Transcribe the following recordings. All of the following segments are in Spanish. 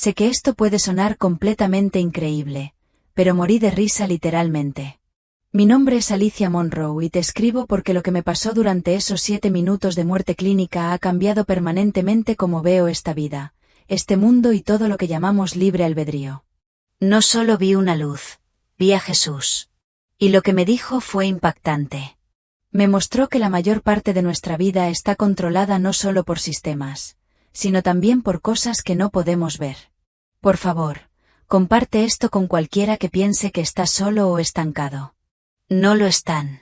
Sé que esto puede sonar completamente increíble, pero morí de risa literalmente. Mi nombre es Alicia Monroe y te escribo porque lo que me pasó durante esos 7 minutos de muerte clínica ha cambiado permanentemente cómo veo esta vida, este mundo y todo lo que llamamos libre albedrío. No solo vi una luz, vi a Jesús. Y lo que me dijo fue impactante. Me mostró que la mayor parte de nuestra vida está controlada no solo por sistemas, sino también por cosas que no podemos ver. Por favor, comparte esto con cualquiera que piense que está solo o estancado. No lo están.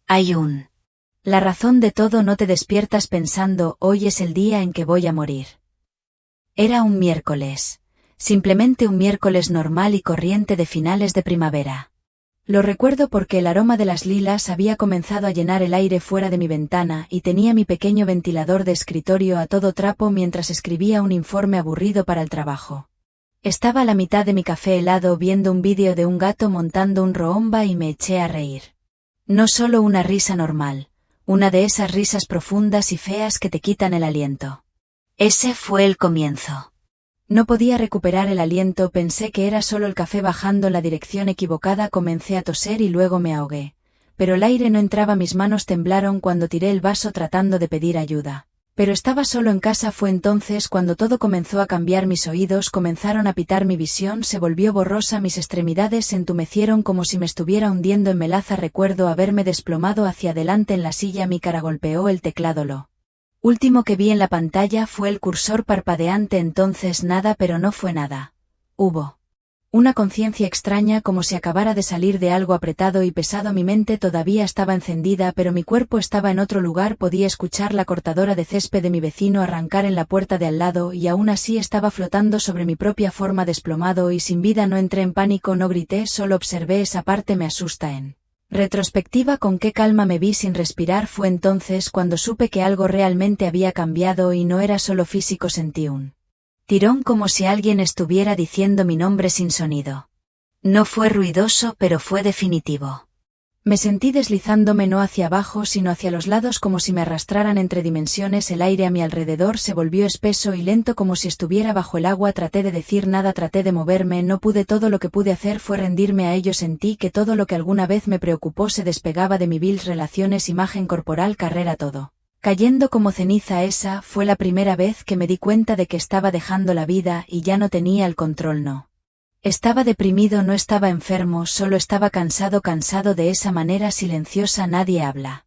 Hay La razón de todo. No te despiertas pensando, hoy es el día en que voy a morir. Era un miércoles. Simplemente un miércoles normal y corriente de finales de primavera. Lo recuerdo porque el aroma de las lilas había comenzado a llenar el aire fuera de mi ventana y tenía mi pequeño ventilador de escritorio a todo trapo mientras escribía un informe aburrido para el trabajo. Estaba a la mitad de mi café helado viendo un vídeo de un gato montando un roomba y me eché a reír. No solo una risa normal, una de esas risas profundas y feas que te quitan el aliento. Ese fue el comienzo. No podía recuperar el aliento, pensé que era solo el café bajando la dirección equivocada, comencé a toser y luego me ahogué. Pero el aire no entraba, mis manos temblaron cuando tiré el vaso tratando de pedir ayuda. Pero estaba solo en casa. Fue entonces cuando todo comenzó a cambiar. Mis oídos comenzaron a pitar, mi visión se volvió borrosa, mis extremidades se entumecieron como si me estuviera hundiendo en melaza. Recuerdo haberme desplomado hacia adelante en la silla, mi cara golpeó el teclado. Lo último que vi en la pantalla fue el cursor parpadeante. Entonces nada, pero no fue nada. Hubo una conciencia extraña, como si acabara de salir de algo apretado y pesado. Mi mente todavía estaba encendida, pero mi cuerpo estaba en otro lugar. Podía escuchar la cortadora de césped de mi vecino arrancar en la puerta de al lado y aún así estaba flotando sobre mi propia forma, desplomado y sin vida. No entré en pánico, no grité, solo observé esa parte. Me asusta en retrospectiva con qué calma me vi sin respirar. Fue entonces cuando supe que algo realmente había cambiado y no era solo físico. Sentí un tirón, como si alguien estuviera diciendo mi nombre sin sonido. No fue ruidoso, pero fue definitivo. Me sentí deslizándome no hacia abajo, sino hacia los lados, como si me arrastraran entre dimensiones. El aire a mi alrededor se volvió espeso y lento, como si estuviera bajo el agua. Traté de decir nada, traté de moverme, no pude. Todo lo que pude hacer fue rendirme a ello. Sentí que todo lo que alguna vez me preocupó se despegaba de mi vil, relaciones, imagen corporal, carrera, todo cayendo como ceniza. Esa fue la primera vez que me di cuenta de que estaba dejando la vida y ya no tenía el control. No estaba deprimido, no estaba enfermo, solo estaba cansado de esa manera silenciosa. Nadie habla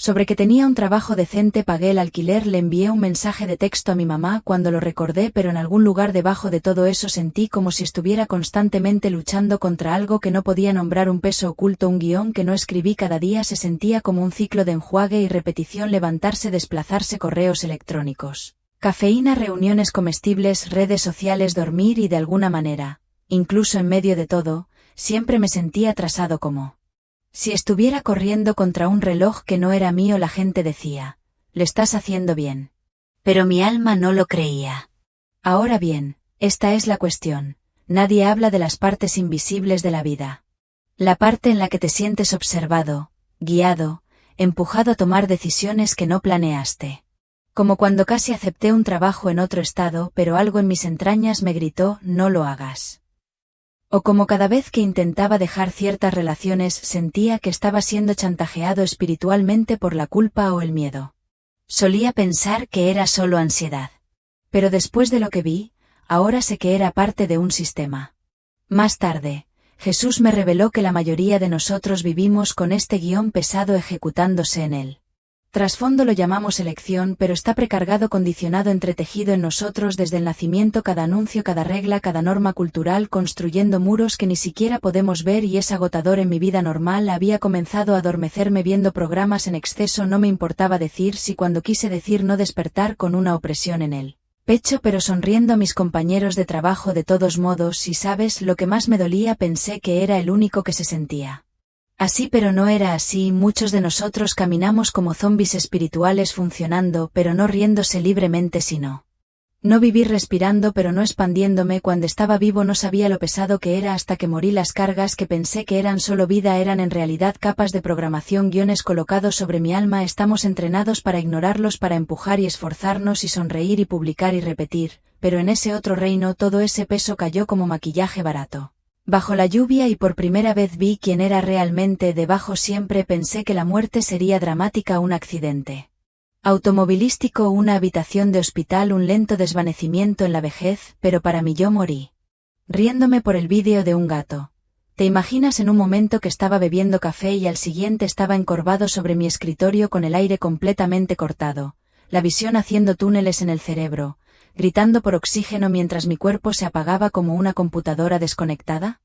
sobre que tenía un trabajo decente, pagué el alquiler, le envié un mensaje de texto a mi mamá cuando lo recordé, pero en algún lugar debajo de todo eso sentí como si estuviera constantemente luchando contra algo que no podía nombrar, un peso oculto, un guión que no escribí. Cada día se sentía como un ciclo de enjuague y repetición, levantarse, desplazarse, correos electrónicos, cafeína, reuniones comestibles, redes sociales, dormir y de alguna manera, incluso en medio de todo, siempre me sentía atrasado, como si estuviera corriendo contra un reloj que no era mío. La gente decía, «Lo estás haciendo bien». Pero mi alma no lo creía. Ahora bien, esta es la cuestión. Nadie habla de las partes invisibles de la vida. La parte en la que te sientes observado, guiado, empujado a tomar decisiones que no planeaste. Como cuando casi acepté un trabajo en otro estado, pero algo en mis entrañas me gritó, «No lo hagas». O como cada vez que intentaba dejar ciertas relaciones sentía que estaba siendo chantajeado espiritualmente por la culpa o el miedo. Solía pensar que era solo ansiedad. Pero después de lo que vi, ahora sé que era parte de un sistema. Más tarde, Jesús me reveló que la mayoría de nosotros vivimos con este guión pesado ejecutándose en él. Trasfondo lo llamamos elección, pero está precargado, condicionado, entretejido en nosotros desde el nacimiento. Cada anuncio, cada regla, cada norma cultural, construyendo muros que ni siquiera podemos ver, y es agotador. En mi vida normal había comenzado a adormecerme viendo programas en exceso. No me importaba decir sí cuando quise decir no, despertar con una opresión en el pecho, pero sonriendo a mis compañeros de trabajo de todos modos. Y sabes lo que más me dolía, pensé que era el único que se sentía así, pero no era así. Muchos de nosotros caminamos como zombis espirituales, funcionando, pero no riéndose libremente, sino no vivir, respirando, pero no expandiéndome. Cuando estaba vivo no sabía lo pesado que era hasta que morí. Las cargas que pensé que eran solo vida eran en realidad capas de programación, guiones colocados sobre mi alma. Estamos entrenados para ignorarlos, para empujar y esforzarnos y sonreír y publicar y repetir, pero en ese otro reino todo ese peso cayó como maquillaje barato. Bajo la lluvia y por primera vez vi quién era realmente. Debajo siempre pensé que la muerte sería dramática, un accidente automovilístico, una habitación de hospital, un lento desvanecimiento en la vejez, pero para mí yo morí. Riéndome por el vídeo de un gato. ¿Te imaginas en un momento que estaba bebiendo café y al siguiente estaba encorvado sobre mi escritorio con el aire completamente cortado, la visión haciendo túneles en el cerebro, gritando por oxígeno mientras mi cuerpo se apagaba como una computadora desconectada?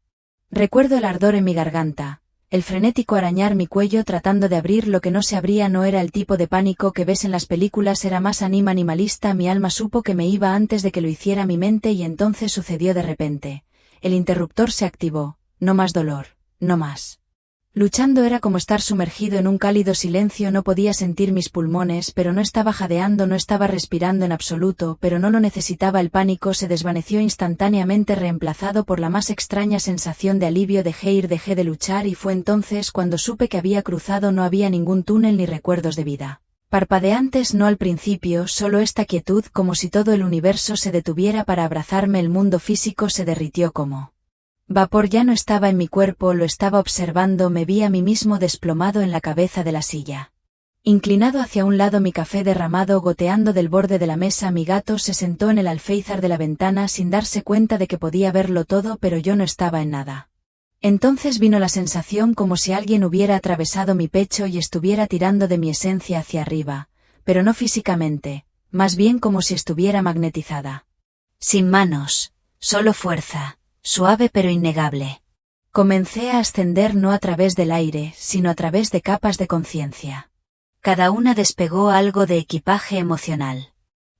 Recuerdo el ardor en mi garganta, el frenético arañar mi cuello tratando de abrir lo que no se abría. No era el tipo de pánico que ves en las películas, era más animalista. Mi alma supo que me iba antes de que lo hiciera mi mente y entonces sucedió de repente. El interruptor se activó. No más dolor, no más. Luchando era como estar sumergido en un cálido silencio. No podía sentir mis pulmones, pero no estaba jadeando, no estaba respirando en absoluto, pero no lo necesitaba. El pánico se desvaneció instantáneamente, reemplazado por la más extraña sensación de alivio. Dejé de luchar y fue entonces cuando supe que había cruzado. No había ningún túnel ni recuerdos de vida parpadeantes, no al principio, solo esta quietud, como si todo el universo se detuviera para abrazarme. El mundo físico se derritió como vapor. Ya no estaba en mi cuerpo, lo estaba observando. Me vi a mí mismo desplomado en la cabeza de la silla. Inclinado hacia un lado, mi café derramado goteando del borde de la mesa. Mi gato se sentó en el alféizar de la ventana sin darse cuenta de que podía verlo todo, pero yo no estaba en nada. Entonces vino la sensación como si alguien hubiera atravesado mi pecho y estuviera tirando de mi esencia hacia arriba, pero no físicamente, más bien como si estuviera magnetizada. Sin manos, solo fuerza. Suave pero innegable. Comencé a ascender no a través del aire, sino a través de capas de conciencia. Cada una despegó algo de equipaje emocional.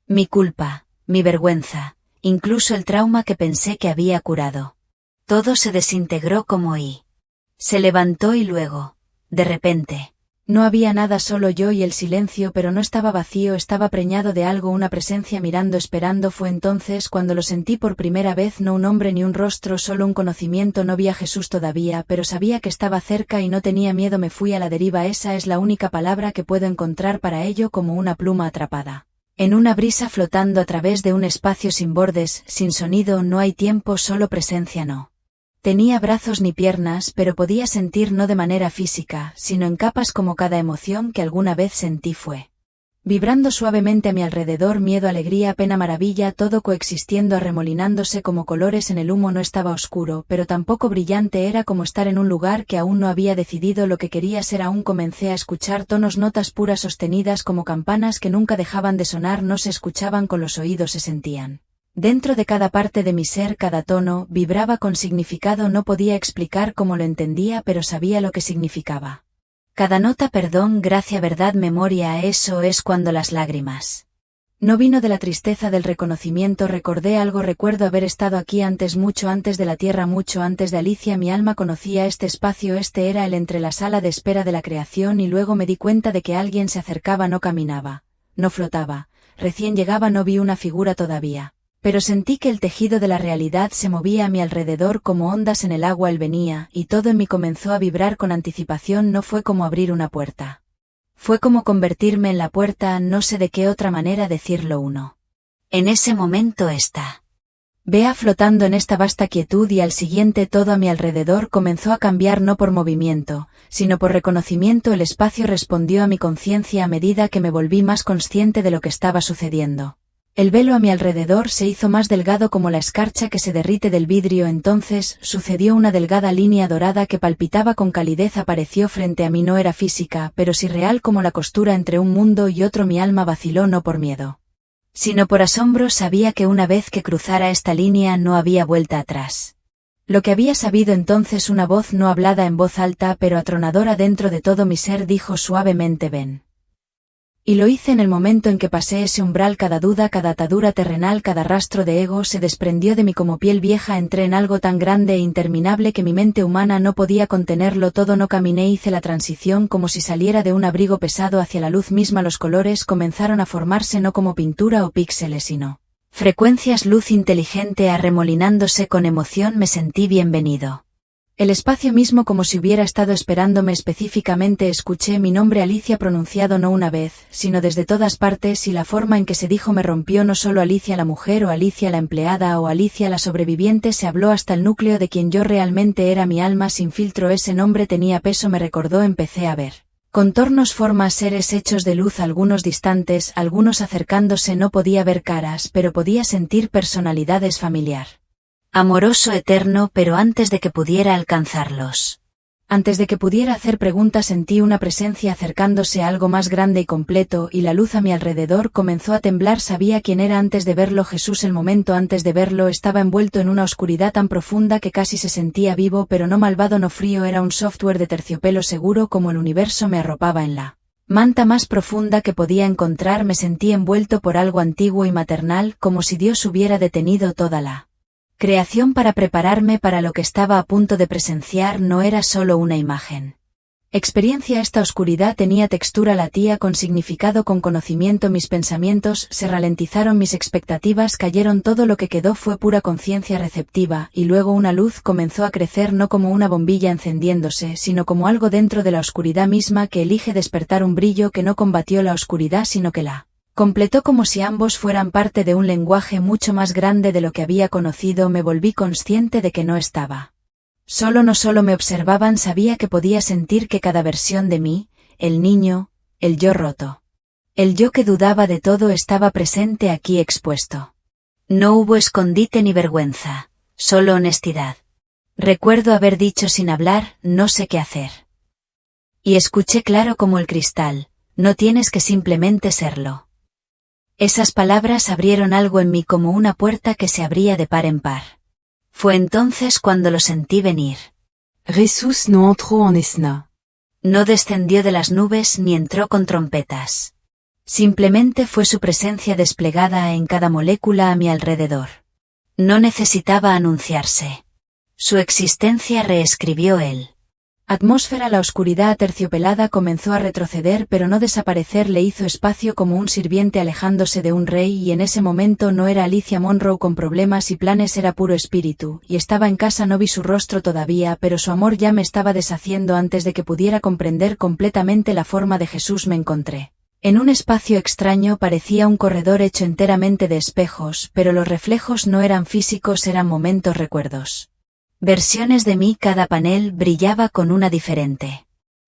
Mi culpa, mi vergüenza, incluso el trauma que pensé que había curado. Todo se desintegró como se levantó y luego, de repente, no había nada, solo yo y el silencio, pero no estaba vacío, estaba preñado de algo, una presencia mirando, esperando. Fue entonces cuando lo sentí por primera vez, no un hombre ni un rostro, solo un conocimiento. No vi a Jesús todavía, pero sabía que estaba cerca y no tenía miedo. Me fui a la deriva, esa es la única palabra que puedo encontrar para ello, como una pluma atrapada en una brisa flotando a través de un espacio sin bordes, sin sonido. No hay tiempo, solo presencia. No tenía brazos ni piernas, pero podía sentir no de manera física, sino en capas, como cada emoción que alguna vez sentí fue vibrando suavemente a mi alrededor. Miedo, alegría, pena, maravilla, todo coexistiendo, arremolinándose como colores en el humo. No estaba oscuro, pero tampoco brillante, era como estar en un lugar que aún no había decidido lo que quería ser aún. Comencé a escuchar tonos, notas puras sostenidas como campanas que nunca dejaban de sonar. No se escuchaban con los oídos, se sentían dentro de cada parte de mi ser. Cada tono vibraba con significado. No podía explicar cómo lo entendía, pero sabía lo que significaba. Cada nota, perdón, gracia, verdad, memoria. Eso es cuando las lágrimas no vino de la tristeza, del reconocimiento. Recordé algo, recuerdo haber estado aquí antes, mucho antes de la Tierra, mucho antes de Alicia. Mi alma conocía este espacio, este era el entre la sala de espera de la creación, y luego me di cuenta de que alguien se acercaba. No caminaba, no flotaba, recién llegaba. No vi una figura todavía, pero sentí que el tejido de la realidad se movía a mi alrededor como ondas en el agua. Él venía, y todo en mí comenzó a vibrar con anticipación. No fue como abrir una puerta. Fue como convertirme en la puerta, no sé de qué otra manera decirlo. En ese momento Bea flotando en esta vasta quietud, y al siguiente todo a mi alrededor comenzó a cambiar, no por movimiento, sino por reconocimiento. El espacio respondió a mi conciencia a medida que me volví más consciente de lo que estaba sucediendo. El velo a mi alrededor se hizo más delgado, como la escarcha que se derrite del vidrio. Entonces sucedió una delgada línea dorada que palpitaba con calidez. Apareció frente a mí, no era física, pero sí real, como la costura entre un mundo y otro. Mi alma vaciló, no por miedo, sino por asombro. Sabía que una vez que cruzara esta línea no había vuelta atrás. Lo que había sabido entonces, una voz no hablada en voz alta pero atronadora dentro de todo mi ser, dijo suavemente: ven. Y lo hice en el momento en que pasé ese umbral. Cada duda, cada atadura terrenal, cada rastro de ego se desprendió de mí como piel vieja. Entré en algo tan grande e interminable que mi mente humana no podía contenerlo todo. No caminé, hice la transición como si saliera de un abrigo pesado hacia la luz misma. Los colores comenzaron a formarse no como pintura o píxeles, sino frecuencias, luz inteligente arremolinándose con emoción. Me sentí bienvenido. El espacio mismo, como si hubiera estado esperándome específicamente. Escuché mi nombre Alicia pronunciado no una vez, sino desde todas partes, y la forma en que se dijo me rompió. No solo Alicia la mujer o Alicia la empleada o Alicia la sobreviviente, se habló hasta el núcleo de quien yo realmente era, mi alma sin filtro. Ese nombre tenía peso, me recordó. Empecé a ver contornos, formas, seres hechos de luz, algunos distantes, algunos acercándose. No podía ver caras, pero podía sentir personalidades. Familiar, amoroso, eterno, pero antes de que pudiera alcanzarlos, antes de que pudiera hacer preguntas, sentí una presencia acercándose, algo más grande y completo, y la luz a mi alrededor comenzó a temblar. Sabía quién era antes de verlo. Jesús. El momento antes de verlo estaba envuelto en una oscuridad tan profunda que casi se sentía vivo, pero no malvado, no frío. Era un software de terciopelo seguro, como el universo me arropaba en la manta más profunda que podía encontrar. Me sentí envuelto por algo antiguo y maternal, como si Dios hubiera detenido toda la creación para prepararme para lo que estaba a punto de presenciar. No era solo una imagen. Experiencia. Esta oscuridad tenía textura, latía con significado, con conocimiento. Mis pensamientos se ralentizaron, mis expectativas cayeron, todo lo que quedó fue pura conciencia receptiva, y luego una luz comenzó a crecer, no como una bombilla encendiéndose, sino como algo dentro de la oscuridad misma que elige despertar, un brillo que no combatió la oscuridad sino que la completó, como si ambos fueran parte de un lenguaje mucho más grande de lo que había conocido. Me volví consciente de que no estaba solo, no solo me observaban, sabía que podía sentir que cada versión de mí, el niño, el yo roto, el yo que dudaba de todo, estaba presente aquí, expuesto. No hubo escondite ni vergüenza, solo honestidad. Recuerdo haber dicho sin hablar, no sé qué hacer. Y escuché claro como el cristal, no tienes que simplemente serlo. Esas palabras abrieron algo en mí, como una puerta que se abría de par en par. Fue entonces cuando lo sentí venir. Jesús no entró en escena. No descendió de las nubes ni entró con trompetas. Simplemente fue su presencia desplegada en cada molécula a mi alrededor. No necesitaba anunciarse. Su existencia reescribió él. Atmósfera. La oscuridad aterciopelada comenzó a retroceder, pero no desaparecer. Le hizo espacio como un sirviente alejándose de un rey, y en ese momento no era Alicia Monroe con problemas y planes, era puro espíritu, y estaba en casa. No vi su rostro todavía, pero su amor ya me estaba deshaciendo. Antes de que pudiera comprender completamente la forma de Jesús, me encontré en un espacio extraño. Parecía un corredor hecho enteramente de espejos, pero los reflejos no eran físicos, eran momentos, recuerdos, versiones de mí. Cada panel brillaba con una diferente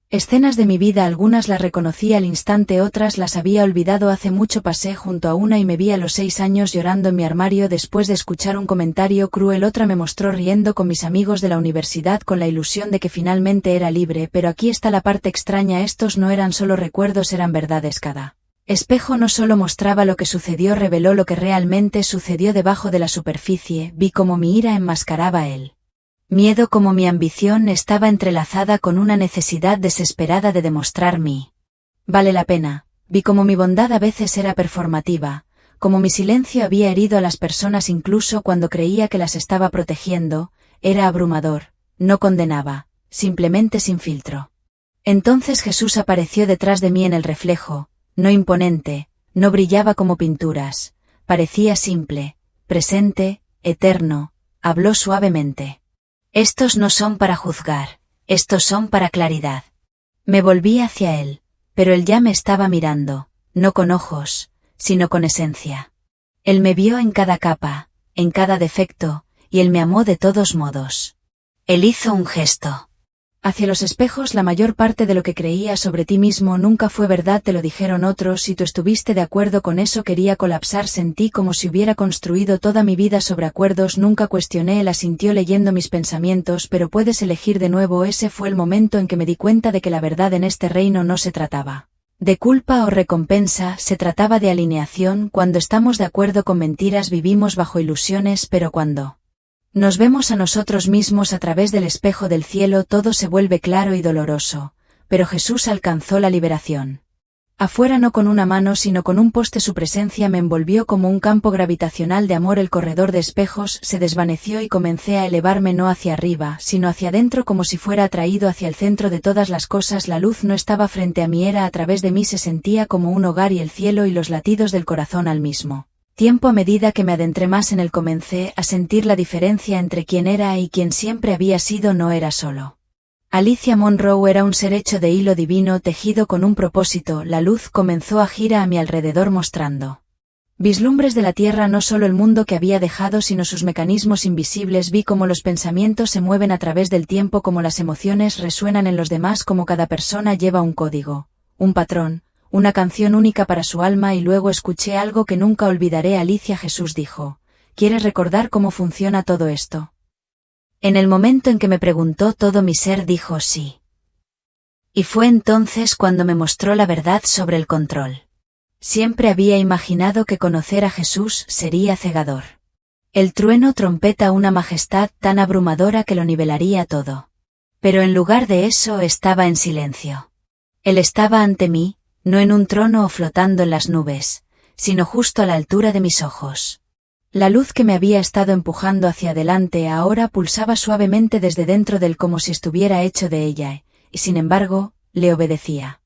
escenas de mi vida. Algunas las reconocí al instante, otras las había olvidado hace mucho. Pasé junto a una y me vi a los 6 años llorando en mi armario después de escuchar un comentario cruel. Otra me mostró riendo con mis amigos de la universidad con la ilusión de que finalmente era libre. Pero aquí está la parte extraña, estos no eran solo recuerdos, eran verdades. Cada espejo no solo mostraba lo que sucedió, reveló lo que realmente sucedió debajo de la superficie. Vi cómo mi ira enmascaraba el miedo, como mi ambición estaba entrelazada con una necesidad desesperada de demostrar mi vale la pena. Vi cómo mi bondad a veces era performativa, como mi silencio había herido a las personas incluso cuando creía que las estaba protegiendo. Era abrumador, no condenaba, simplemente sin filtro. Entonces Jesús apareció detrás de mí en el reflejo, no imponente, no brillaba como pinturas, parecía simple, presente, eterno. Habló suavemente. Estos no son para juzgar, estos son para claridad. Me volví hacia él, pero él ya me estaba mirando, no con ojos, sino con esencia. Él me vio en cada capa, en cada defecto, y él me amó de todos modos. Él hizo un gesto hacia los espejos. La mayor parte de lo que creías sobre ti mismo nunca fue verdad, te lo dijeron otros y tú estuviste de acuerdo con eso. Quería colapsar, sentí como si hubiera construido toda mi vida sobre acuerdos. Nunca cuestioné, él asintió leyendo mis pensamientos. Pero puedes elegir de nuevo. Ese fue el momento en que me di cuenta de que la verdad en este reino no se trataba de culpa o recompensa, se trataba de alineación. Cuando estamos de acuerdo con mentiras vivimos bajo ilusiones, pero cuando nos vemos a nosotros mismos a través del espejo del cielo, todo se vuelve claro y doloroso. Pero Jesús alcanzó la liberación. Afuera, no con una mano sino con un poste, su presencia me envolvió como un campo gravitacional de amor. El corredor de espejos se desvaneció y comencé a elevarme, no hacia arriba, sino hacia adentro, como si fuera atraído hacia el centro de todas las cosas. La luz no estaba frente a mí, era a través de mí, se sentía como un hogar y el cielo y los latidos del corazón al mismo Tiempo a medida que me adentré más en él comencé a sentir la diferencia entre quien era y quien siempre había sido. No era solo Alicia Monroe, era un ser hecho de hilo divino tejido con un propósito. La luz comenzó a girar a mi alrededor mostrando vislumbres de la Tierra, no solo el mundo que había dejado, sino sus mecanismos invisibles. Vi cómo los pensamientos se mueven a través del tiempo, cómo las emociones resuenan en los demás, cómo cada persona lleva un código, un patrón, una canción única para su alma. Y luego escuché algo que nunca olvidaré. Alicia, Jesús dijo, ¿quieres recordar cómo funciona todo esto? En el momento en que me preguntó, todo mi ser dijo sí. Y fue entonces cuando me mostró la verdad sobre el control. Siempre había imaginado que conocer a Jesús sería cegador. El trueno trompeta, una majestad tan abrumadora que lo nivelaría todo. Pero en lugar de eso estaba en silencio. Él estaba ante mí, no en un trono o flotando en las nubes, sino justo a la altura de mis ojos. La luz que me había estado empujando hacia adelante ahora pulsaba suavemente desde dentro de él como si estuviera hecho de ella, y sin embargo, le obedecía.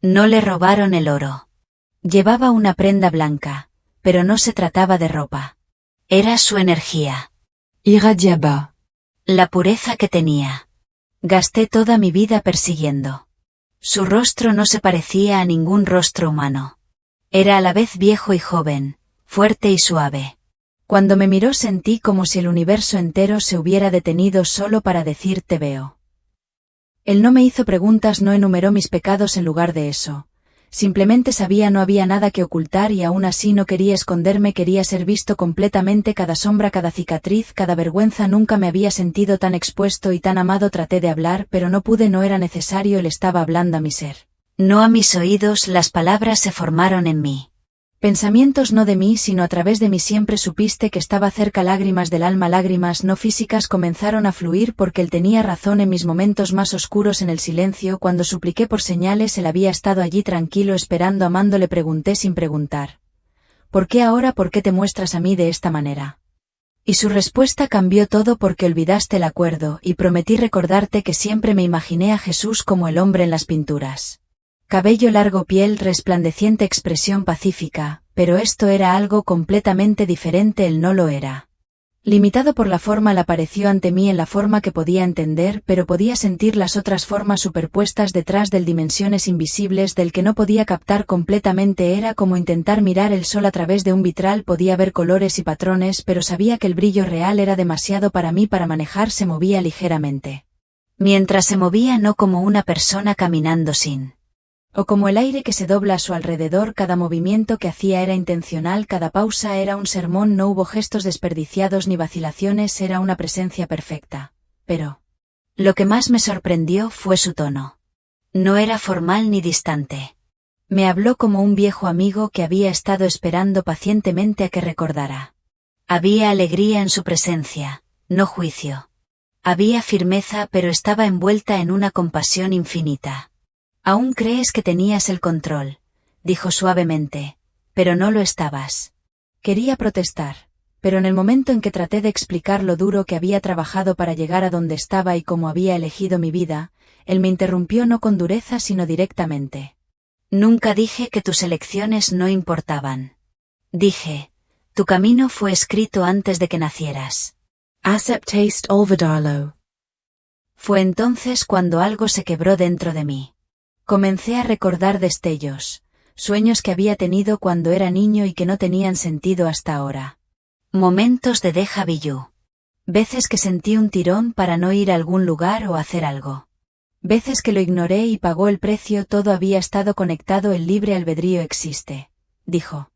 No le robaron el oro. Llevaba una prenda blanca, pero no se trataba de ropa. Era su energía. Irradiaba. La pureza que tenía. Gasté toda mi vida persiguiendo. Su rostro no se parecía a ningún rostro humano. Era a la vez viejo y joven, fuerte y suave. Cuando me miró sentí como si el universo entero se hubiera detenido solo para decir te veo. Él no me hizo preguntas, no enumeró mis pecados en lugar de eso. Simplemente sabía, no había nada que ocultar y aún así no quería esconderme, quería ser visto completamente. Cada sombra, cada cicatriz, cada vergüenza. Nunca me había sentido tan expuesto y tan amado. Traté de hablar, pero no pude, no era necesario. Él estaba hablando a mi ser. No a mis oídos. Las palabras se formaron en mí. Pensamientos no de mí, sino a través de mí. Siempre supiste que estaba cerca. Lágrimas del alma, lágrimas no físicas, comenzaron a fluir porque él tenía razón. En mis momentos más oscuros, en el silencio, cuando supliqué por señales, él había estado allí tranquilo, esperando, amando. Le pregunté sin preguntar: ¿por qué ahora? ¿Por qué te muestras a mí de esta manera? Y su respuesta cambió todo: porque olvidaste el acuerdo, y prometí recordarte que siempre me imaginé a Jesús como el hombre en las pinturas. Cabello largo, piel resplandeciente, expresión pacífica, pero esto era algo completamente diferente. Él no lo era. Limitado por la forma, él apareció ante mí en la forma que podía entender, pero podía sentir las otras formas superpuestas detrás de él, dimensiones invisibles del que no podía captar completamente. Era como intentar mirar el sol a través de un vitral. Podía ver colores y patrones, pero sabía que el brillo real era demasiado para mí para manejar. Se movía ligeramente. Mientras se movía, no como una persona caminando sin o como el aire que se dobla a su alrededor. Cada movimiento que hacía era intencional, cada pausa era un sermón. No hubo gestos desperdiciados ni vacilaciones, era una presencia perfecta. Pero lo que más me sorprendió fue su tono. No era formal ni distante. Me habló como un viejo amigo que había estado esperando pacientemente a que recordara. Había alegría en su presencia, no juicio. Había firmeza, pero estaba envuelta en una compasión infinita. «Aún crees que tenías el control», dijo suavemente, «pero no lo estabas». Quería protestar, pero en el momento en que traté de explicar lo duro que había trabajado para llegar a donde estaba y cómo había elegido mi vida, él me interrumpió, no con dureza sino directamente. «Nunca dije que tus elecciones no importaban. Dije, tu camino fue escrito antes de que nacieras». Acceptaste olvidarlo. Fue entonces cuando algo se quebró dentro de mí. Comencé a recordar destellos, sueños que había tenido cuando era niño y que no tenían sentido hasta ahora. Momentos de déjà vu. Veces que sentí un tirón para no ir a algún lugar o hacer algo. Veces que lo ignoré y pagó el precio. Todo había estado conectado. El libre albedrío existe, dijo.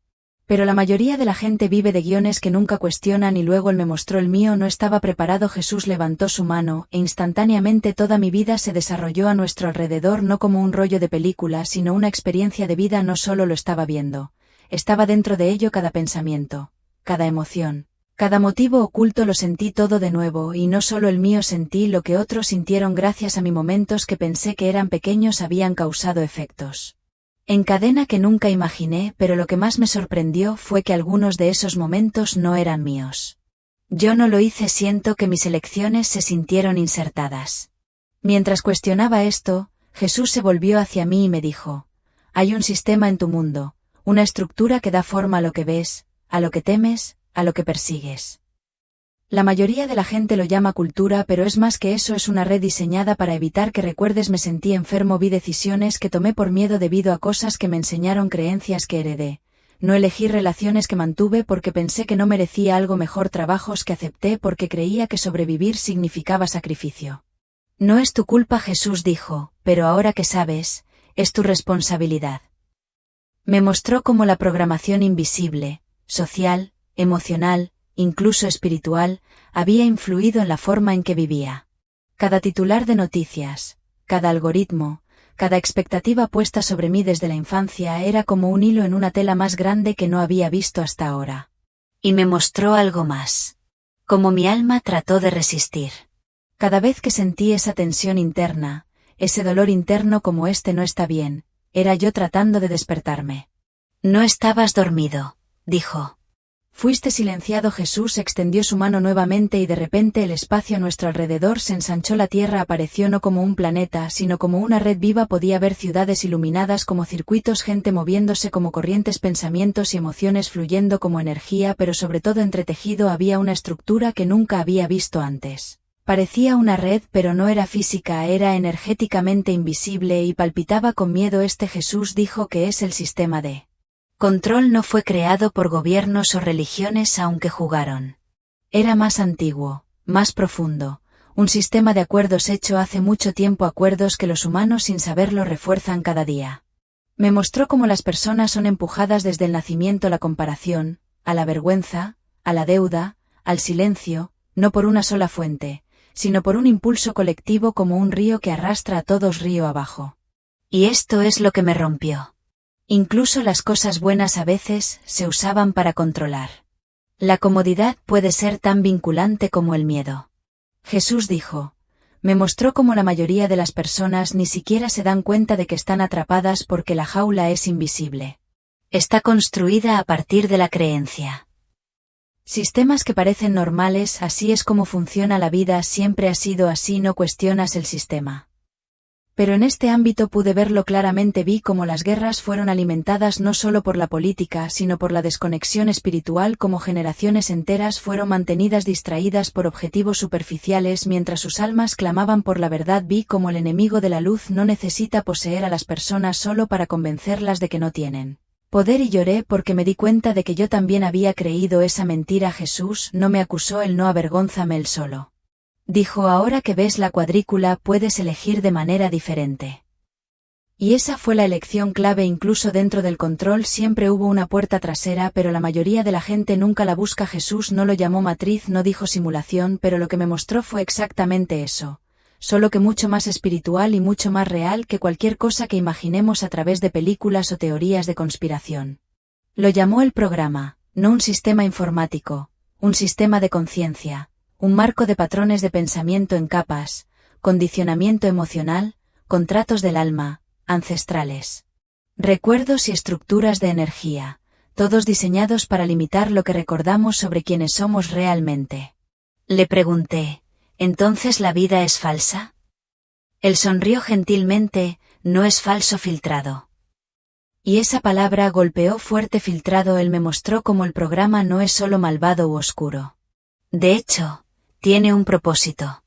Pero la mayoría de la gente vive de guiones que nunca cuestionan. Y luego él me mostró el mío. No estaba preparado. Jesús levantó su mano, e instantáneamente toda mi vida se desarrolló a nuestro alrededor, no como un rollo de película, sino una experiencia de vida. No solo lo estaba viendo, estaba dentro de ello. Cada pensamiento, cada emoción, cada motivo oculto, lo sentí todo de nuevo, y no solo el mío, sentí lo que otros sintieron gracias a mí. Momentos que pensé que eran pequeños habían causado efectos en cadena que nunca imaginé, pero lo que más me sorprendió fue que algunos de esos momentos no eran míos. Yo no lo hice. Siento que mis elecciones se sintieron insertadas. Mientras cuestionaba esto, Jesús se volvió hacia mí y me dijo: hay un sistema en tu mundo, una estructura que da forma a lo que ves, a lo que temes, a lo que persigues. La mayoría de la gente lo llama cultura, pero es más que eso, es una red diseñada para evitar que recuerdes. Me sentí enfermo, vi decisiones que tomé por miedo debido a cosas que me enseñaron, creencias que heredé. No elegí relaciones que mantuve porque pensé que no merecía algo mejor, trabajos que acepté porque creía que sobrevivir significaba sacrificio. No es tu culpa, Jesús dijo, pero ahora que sabes, es tu responsabilidad. Me mostró cómo la programación invisible, social, emocional, incluso espiritual, había influido en la forma en que vivía. Cada titular de noticias, cada algoritmo, cada expectativa puesta sobre mí desde la infancia era como un hilo en una tela más grande que no había visto hasta ahora. Y me mostró algo más. Cómo mi alma trató de resistir. Cada vez que sentí esa tensión interna, ese dolor interno como este no está bien, era yo tratando de despertarme. No estabas dormido, dijo. Fuiste silenciado. Jesús extendió su mano nuevamente y de repente el espacio a nuestro alrededor se ensanchó. La Tierra apareció no como un planeta, sino como una red viva. Podía ver ciudades iluminadas como circuitos, gente moviéndose como corrientes, pensamientos y emociones fluyendo como energía, pero sobre todo entretejido había una estructura que nunca había visto antes. Parecía una red, pero no era física, era energéticamente invisible y palpitaba con miedo. Jesús dijo que es el sistema de control. No fue creado por gobiernos o religiones, aunque jugaron. Era más antiguo, más profundo, un sistema de acuerdos hecho hace mucho tiempo, acuerdos que los humanos sin saberlo refuerzan cada día. Me mostró cómo las personas son empujadas desde el nacimiento a la comparación, a la vergüenza, a la deuda, al silencio, no por una sola fuente, sino por un impulso colectivo como un río que arrastra a todos río abajo. Y esto es lo que me rompió. Incluso las cosas buenas a veces se usaban para controlar. La comodidad puede ser tan vinculante como el miedo. Jesús dijo, me mostró cómo la mayoría de las personas ni siquiera se dan cuenta de que están atrapadas porque la jaula es invisible. Está construida a partir de la creencia. Sistemas que parecen normales, así es como funciona la vida, siempre ha sido así, no cuestionas el sistema. Pero en este ámbito pude verlo claramente, vi cómo las guerras fueron alimentadas no solo por la política, sino por la desconexión espiritual, como generaciones enteras fueron mantenidas distraídas por objetivos superficiales mientras sus almas clamaban por la verdad. Vi cómo el enemigo de la luz no necesita poseer a las personas solo para convencerlas de que no tienen poder, y lloré porque me di cuenta de que yo también había creído esa mentira. Jesús no me acusó, él no avergónzame, él solo dijo, ahora que ves la cuadrícula puedes elegir de manera diferente. Y esa fue la elección clave. Incluso dentro del control siempre hubo una puerta trasera, pero la mayoría de la gente nunca la busca. Jesús no lo llamó matriz, no dijo simulación, pero lo que me mostró fue exactamente eso, solo que mucho más espiritual y mucho más real que cualquier cosa que imaginemos a través de películas o teorías de conspiración. Lo llamó el programa, no un sistema informático, un sistema de conciencia. Un marco de patrones de pensamiento en capas, condicionamiento emocional, contratos del alma, ancestrales. Recuerdos y estructuras de energía, todos diseñados para limitar lo que recordamos sobre quienes somos realmente. Le pregunté, ¿entonces la vida es falsa? Él sonrió gentilmente, no es falso, filtrado. Y esa palabra golpeó fuerte, filtrado. Él me mostró cómo el programa no es solo malvado u oscuro. De hecho, tiene un propósito.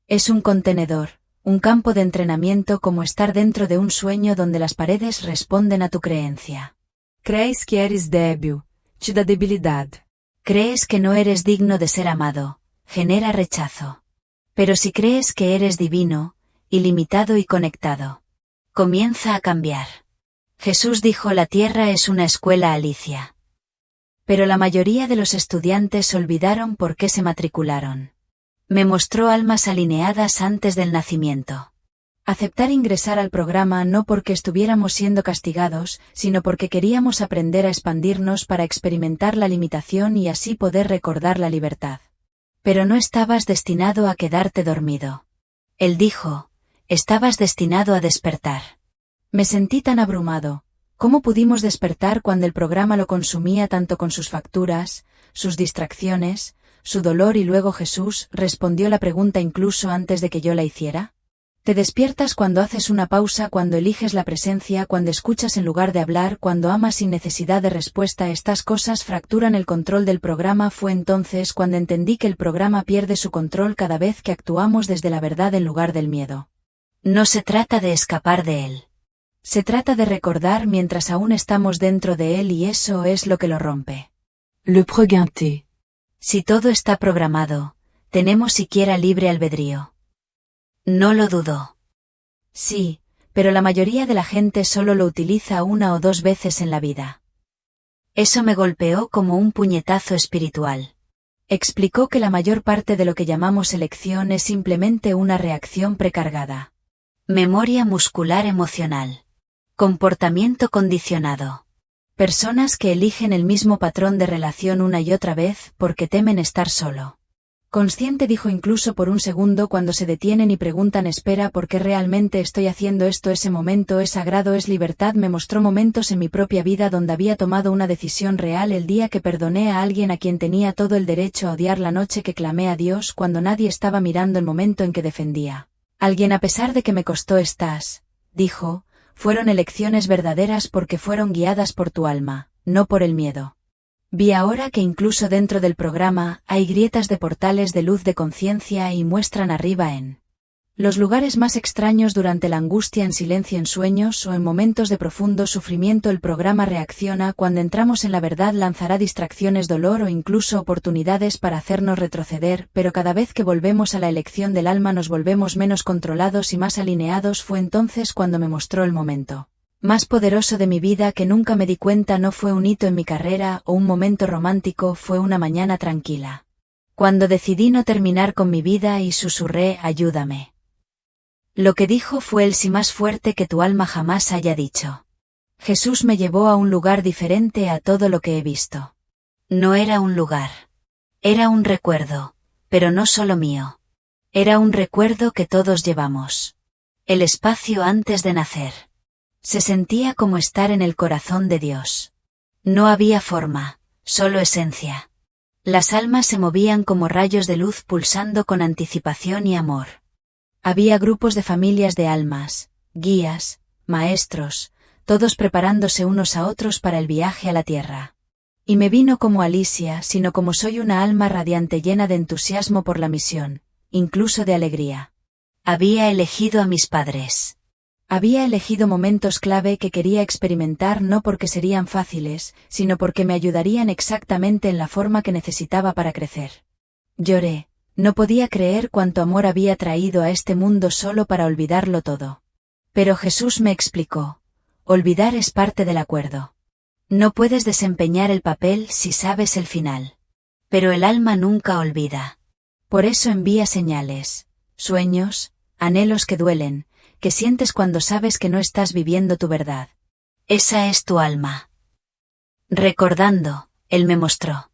Es un contenedor, un campo de entrenamiento, como estar dentro de un sueño donde las paredes responden a tu creencia. Crees que eres débil, te da debilidad. Crees que no eres digno de ser amado, genera rechazo. Pero si crees que eres divino, ilimitado y conectado, comienza a cambiar. Jesús dijo, la Tierra es una escuela, Alicia. Pero la mayoría de los estudiantes olvidaron por qué se matricularon. Me mostró almas alineadas antes del nacimiento. Aceptar ingresar al programa no porque estuviéramos siendo castigados, sino porque queríamos aprender a expandirnos para experimentar la limitación y así poder recordar la libertad. Pero no estabas destinado a quedarte dormido. Él dijo, estabas destinado a despertar. Me sentí tan abrumado. ¿Cómo pudimos despertar cuando el programa lo consumía tanto con sus facturas, sus distracciones, su dolor? Y luego Jesús respondió la pregunta incluso antes de que yo la hiciera. Te despiertas cuando haces una pausa, cuando eliges la presencia, cuando escuchas en lugar de hablar, cuando amas sin necesidad de respuesta. Estas cosas fracturan el control del programa. Fue entonces cuando entendí que el programa pierde su control cada vez que actuamos desde la verdad en lugar del miedo. No se trata de escapar de él. Se trata de recordar mientras aún estamos dentro de él, y eso es lo que lo rompe. Le prognaté. Si todo está programado, ¿tenemos siquiera libre albedrío? No lo dudo. Sí, pero la mayoría de la gente solo lo utiliza una o dos veces en la vida. Eso me golpeó como un puñetazo espiritual. Explicó que la mayor parte de lo que llamamos elección es simplemente una reacción precargada. Memoria muscular emocional. Comportamiento condicionado. Personas que eligen el mismo patrón de relación una y otra vez porque temen estar solo. Consciente, dijo incluso por un segundo, cuando se detienen y preguntan: espera, ¿por qué realmente estoy haciendo esto? Ese momento es sagrado, es libertad. Me mostró momentos en mi propia vida donde había tomado una decisión real: el día que perdoné a alguien a quien tenía todo el derecho a odiar, la noche que clamé a Dios cuando nadie estaba mirando, el momento en que defendía a alguien a pesar de que me costó. Estas, dijo, fueron elecciones verdaderas porque fueron guiadas por tu alma, no por el miedo. Vi ahora que incluso dentro del programa hay grietas de portales de luz de conciencia y muestran arriba en los lugares más extraños, durante la angustia, en silencio, en sueños o en momentos de profundo sufrimiento. El programa reacciona cuando entramos en la verdad, lanzará distracciones, dolor o incluso oportunidades para hacernos retroceder, pero cada vez que volvemos a la elección del alma nos volvemos menos controlados y más alineados. Fue entonces cuando me mostró el momento más poderoso de mi vida, que nunca me di cuenta. No fue un hito en mi carrera o un momento romántico, fue una mañana tranquila, cuando decidí no terminar con mi vida y susurré: ayúdame. Lo que dijo fue el sí más fuerte que tu alma jamás haya dicho. Jesús me llevó a un lugar diferente a todo lo que he visto. No era un lugar. Era un recuerdo, pero no solo mío. Era un recuerdo que todos llevamos. El espacio antes de nacer. Se sentía como estar en el corazón de Dios. No había forma, solo esencia. Las almas se movían como rayos de luz, pulsando con anticipación y amor. Había grupos de familias de almas, guías, maestros, todos preparándose unos a otros para el viaje a la tierra. Y me vi no como Alicia, sino como soy, una alma radiante llena de entusiasmo por la misión, incluso de alegría. Había elegido a mis padres. Había elegido momentos clave que quería experimentar, no porque serían fáciles, sino porque me ayudarían exactamente en la forma que necesitaba para crecer. Lloré, no podía creer cuánto amor había traído a este mundo solo para olvidarlo todo. Pero Jesús me explicó: olvidar es parte del acuerdo. No puedes desempeñar el papel si sabes el final. Pero el alma nunca olvida. Por eso envía señales, sueños, anhelos que duelen, que sientes cuando sabes que no estás viviendo tu verdad. Esa es tu alma. Recordando, Él me mostró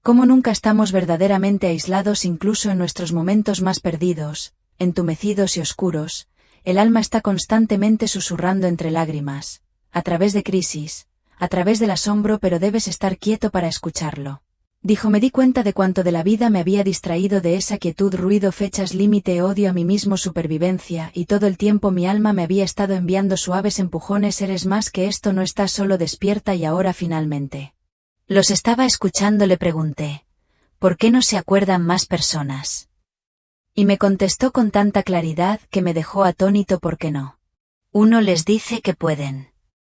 cómo nunca estamos verdaderamente aislados, incluso en nuestros momentos más perdidos, entumecidos y oscuros. El alma está constantemente susurrando entre lágrimas, a través de crisis, a través del asombro, pero debes estar quieto para escucharlo. Dijo: me di cuenta de cuánto de la vida me había distraído, de esa quietud, ruido, fechas límite, odio a mí mismo, supervivencia, y todo el tiempo mi alma me había estado enviando suaves empujones: eres más que esto, no estás solo, despierta. Y ahora finalmente los estaba escuchando. Le pregunté: ¿por qué no se acuerdan más personas? Y me contestó con tanta claridad que me dejó atónito: ¿por qué no? Uno les dice que pueden.